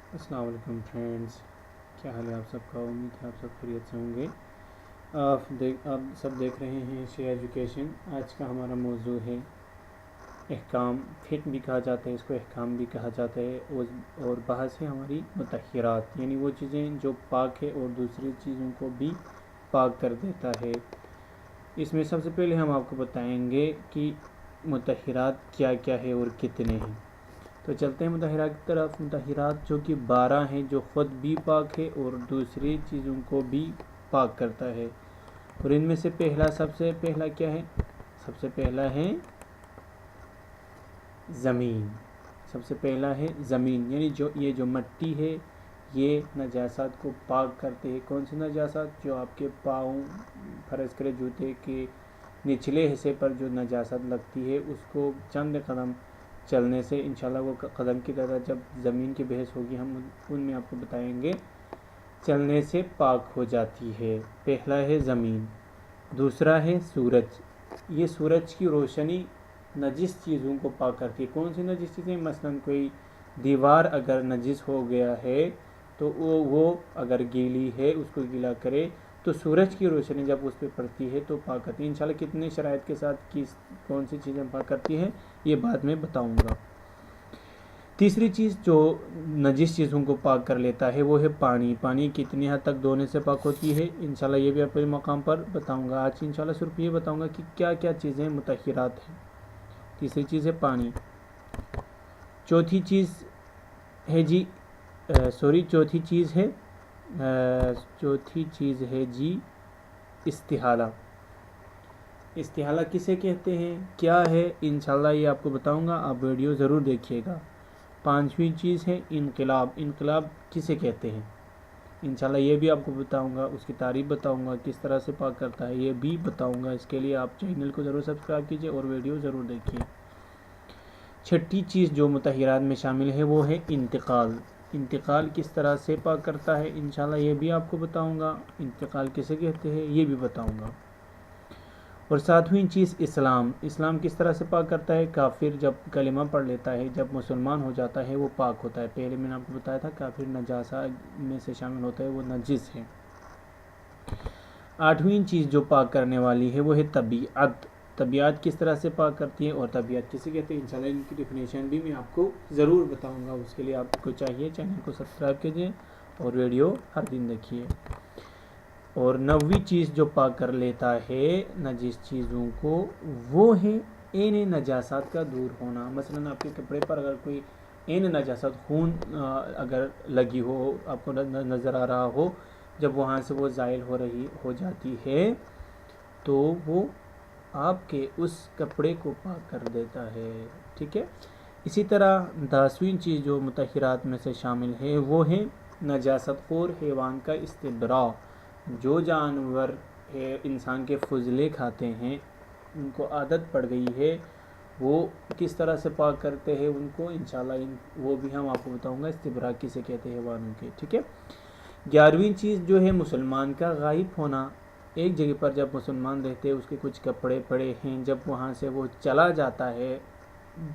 अस्सलाम वालेकुम फ्रेंड्स, क्या हाल है आप सबका। उम्मीद है आप सब खैरियत से होंगे। आप सब देख रहे हैं शेयर एजुकेशन। आज का हमारा मौजू है अहकाम। फिट भी कहा जाता है इसको, अहकाम भी कहा जाता है। और बहस है हमारी मुतहहिरात, यानी वो चीज़ें जो पाक है और दूसरी चीज़ों को भी पाक कर देता है। इसमें सबसे पहले हम आपको बताएंगे कि मुतहहिरात क्या क्या है और कितने हैं। तो चलते हैं मुतहहिरात की तरफ। मुतहहिरात जो कि 12 हैं, जो ख़ुद भी पाक है और दूसरी चीज़ों को भी पाक करता है। और इनमें से सबसे पहला क्या है? सबसे पहला है ज़मीन। सबसे पहला है ज़मीन, यानी ये जो मिट्टी है ये नजासात को पाक करते हैं। कौन सी नजासात? जो आपके पाँव, फर्ज करें जूते के निचले हिस्से पर जो नजासत लगती है उसको चंद कदम चलने से इंशाल्लाह वो कदम की तरह जब ज़मीन की बहस होगी हम उनमें आपको बताएंगे, चलने से पाक हो जाती है। पहला है ज़मीन। दूसरा है सूरज। ये सूरज की रोशनी नजिस चीज़ों को पाक करती है। कौन सी नजिस चीज़ें? मसलन कोई दीवार अगर नजिस हो गया है तो वो अगर गीली है उसको गीला करे तो सूरज की रोशनी जब उस पर पड़ती है तो पाक करती है। इंशाल्लाह कितने शराइत के साथ कौन सी चीज़ें पाक करती है ये बाद में बताऊंगा। तीसरी चीज़ जो नजिस चीज़ों को पाक कर लेता है वो है पानी। पानी कितनी हद तक धोने से पाक होती है इंशाल्लाह ये भी अपने मकाम पर बताऊंगा। आज इंशाल्लाह सिर्फ ये बताऊंगा कि क्या क्या चीज़ें मुतहहिरात हैं। तीसरी चीज़ है पानी। चौथी चीज़ है जी इस्तिहाला। इस्तिहाला किसे कहते हैं, क्या है, इंशाल्लाह ये आपको बताऊंगा, आप वीडियो ज़रूर देखिएगा। पांचवी चीज़ है इनकलाब। इनकलाब किसे कहते हैं इंशाल्लाह ये भी आपको बताऊंगा, उसकी तारीफ़ बताऊंगा, किस तरह से पाक करता है ये भी बताऊंगा। इसके लिए आप चैनल को ज़रूर सब्सक्राइब कीजिए और वीडियो ज़रूर देखिए। छठी चीज़ जो मुतहहिरात में शामिल है वो है इंतकाल। इंतकाल किस तरह से पाक करता है इंशाल्लाह ये भी आपको बताऊंगा। इंतकाल किसे कहते हैं ये भी बताऊंगा। और सातवीं चीज़ इस्लाम। इस्लाम किस तरह से पाक करता है? काफिर जब कलिमा पढ़ लेता है, जब मुसलमान हो जाता है वो पाक होता है। पहले मैंने आपको बताया था काफिर नजासा में से शामिल होता है, वो नजिस है। आठवीं चीज़ जो पाक करने वाली है वो है तबीयत। तबीयत किस तरह से पाक करती है और तबीयत किसे कहते हैं इंशाल्लाह इनकी डिफिनेशन भी मैं आपको ज़रूर बताऊंगा। उसके लिए आपको चाहिए चैनल को सब्सक्राइब कीजिए और वीडियो हर दिन देखिए। और नौवीं चीज़ जो पाक कर लेता है नजिस चीज़ों को वो है एन नजासात का दूर होना। मसलन आपके कपड़े पर अगर कोई एन नजासत खून अगर लगी हो, आपको नज़र आ रहा हो, जब वहाँ से वो ज़ाइल हो जाती है तो वो आपके उस कपड़े को पाक कर देता है। ठीक है। इसी तरह 10वीं चीज़ जो मुतहहिरात में से शामिल है वो है नजासत खोर हैवान का इस्तिब्रा। जो जानवर है इंसान के फजले खाते हैं, उनको आदत पड़ गई है, वो किस तरह से पाक करते हैं उनको इंशाल्लाह वो भी हम आपको बताऊंगा। इस्तिब्रा किसे कहते हैं हैवानों के। ठीक है। 11वीं चीज़ जो है मुसलमान का गायब होना। एक जगह पर जब मुसलमान रहते हैं, उसके कुछ कपड़े पड़े हैं, जब वहाँ से वो चला जाता है,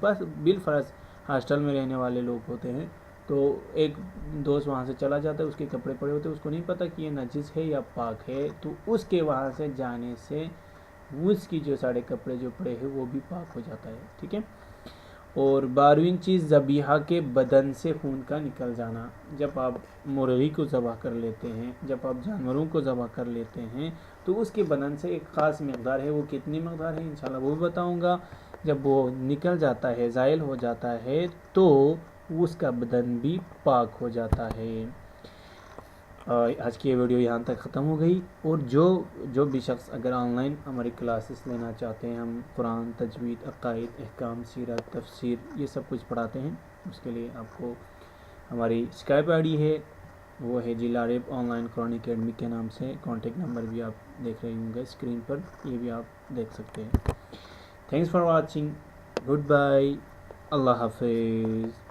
बस बिलफर्ज हॉस्टल में रहने वाले लोग होते हैं तो एक दोस्त वहाँ से चला जाता है, उसके कपड़े पड़े होते हैं, उसको नहीं पता कि ये नजिस है या पाक है, तो उसके वहाँ से जाने से उसकी जो सारे कपड़े जो पड़े हैं वो भी पाक हो जाता है। ठीक है। और 12वीं चीज़ ज़बीहा के बदन से खून का निकल जाना। जब आप मुर्गी को ज़बह कर लेते हैं, जब आप जानवरों को ज़बह कर लेते हैं तो उसके बदन से एक ख़ास मकदार है, वो कितनी मकदार है इंशाल्लाह वो भी बताऊँगा। जब वो निकल जाता है, ज़ाइल हो जाता है, तो उसका बदन भी पाक हो जाता है। आज की ये वीडियो यहाँ तक ख़त्म हो गई। और जो भी शख्स अगर ऑनलाइन हमारी क्लासेस लेना चाहते हैं, हम कुरान, तजवीद, अक़ाइद, अहकाम, सीरत, तफसीर ये सब कुछ पढ़ाते हैं, उसके लिए आपको हमारी स्काइप आईडी है, वो है जिला रेब ऑनलाइन कुरान अकेडमी के नाम से। कॉन्टेक्ट नंबर भी आप देख रहे होंगे स्क्रीन पर, ये भी आप देख सकते हैं। Thanks for watching, goodbye, Allah हाफिज़।